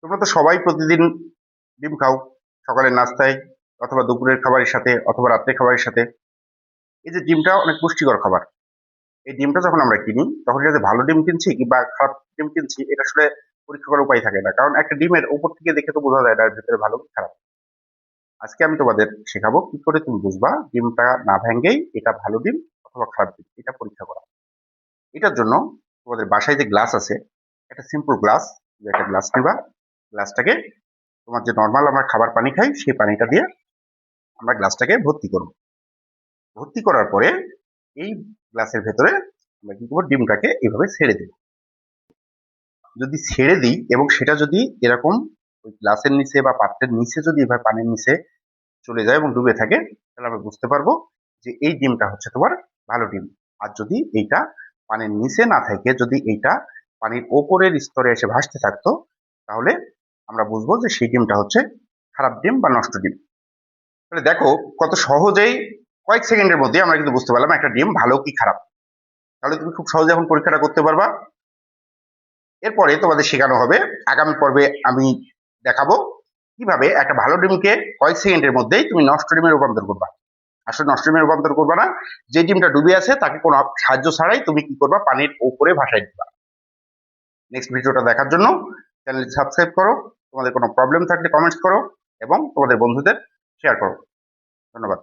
তোমরা তো সবাই প্রতিদিন ডিম খাও, সকালের নাস্তায় অথবা দুপুরের খাবারের সাথে অথবা রাত্রের খাবারের সাথে। এই যে ডিমটা অনেক পুষ্টিকর খাবার। এই ডিমটা যখন আমরা কিনি তখন এটা যে ভালো ডিম কিনছি কিংবা খারাপ ডিম কিনছি এটা আসলে পরীক্ষা করার উপায় থাকে না, কারণ একটা ডিমের উপর থেকে দেখে তো বোঝা যায় না এর ভিতরে ভালো কি খারাপ। আজকে আমি তোমাদের শেখাবো কি করে তুমি বুঝবা ডিমটা না ভেঙ্গেই এটা ভালো ডিম অথবা খারাপ ডিম, এটা পরীক্ষা করা। এটার জন্য তোমাদের বাসায় যে গ্লাস আছে, একটা সিম্পল গ্লাস, একটা গ্লাস নিবা। গ্লাসটাকে তোমার যে নর্মাল আমরা খাবার পানি খাই সেই পানিটা দিয়ে আমরা গ্লাসটাকে ভর্তি করব। ভর্তি করার পরে এই গ্লাসের ভেতরে আমরা কি করবো, ডিমটাকে এইভাবে ছেড়ে দেব। যদি ছেড়ে দিই এবং সেটা যদি এরকম ওই গ্লাসের নিচে বা পাত্রের নিচে যদি এভাবে পানির নিচে চলে যায় এবং ডুবে থাকে, তাহলে আমরা বুঝতে পারবো যে এই ডিমটা হচ্ছে তোমার ভালো ডিম। আর যদি এইটা পানির নিচে না থাকে, যদি এইটা পানির ওপরের স্তরে এসে ভাসতে থাকতো, তাহলে আমরা বুঝবো যে সেই ডিমটা হচ্ছে খারাপ ডিম বা নষ্ট ডিম। তাহলে দেখো কত সহজেই কয়েক সেকেন্ডের মধ্যে আমরা কিন্তু বুঝতে পারলাম একটা ডিম ভালো কি খারাপ। তাহলে তুমি খুব সহজে এখন পরীক্ষাটা করতে পারবা। এরপরে তোমাদের শেখানো হবে, আগামী পর্বে আমি দেখাবো কিভাবে একটা ভালো ডিমকে কয়েক সেকেন্ডের মধ্যেই তুমি নষ্ট ডিমে রূপান্তর করবা। আসলে নষ্ট ডিমে রূপান্তর করবা না, যে ডিমটা ডুবে আছে তাকে কোনো সাহায্য ছাড়াই তুমি কি করবা, পানির উপরে ভাসাই দিবা। নেক্সট ভিডিওটা দেখার জন্য চ্যানেল সাবস্ক্রাইব করো, তোমাদের কোনো প্রবলেম থাকলে কমেন্টস করো এবং তোমাদের বন্ধুদের শেয়ার করো। ধন্যবাদ।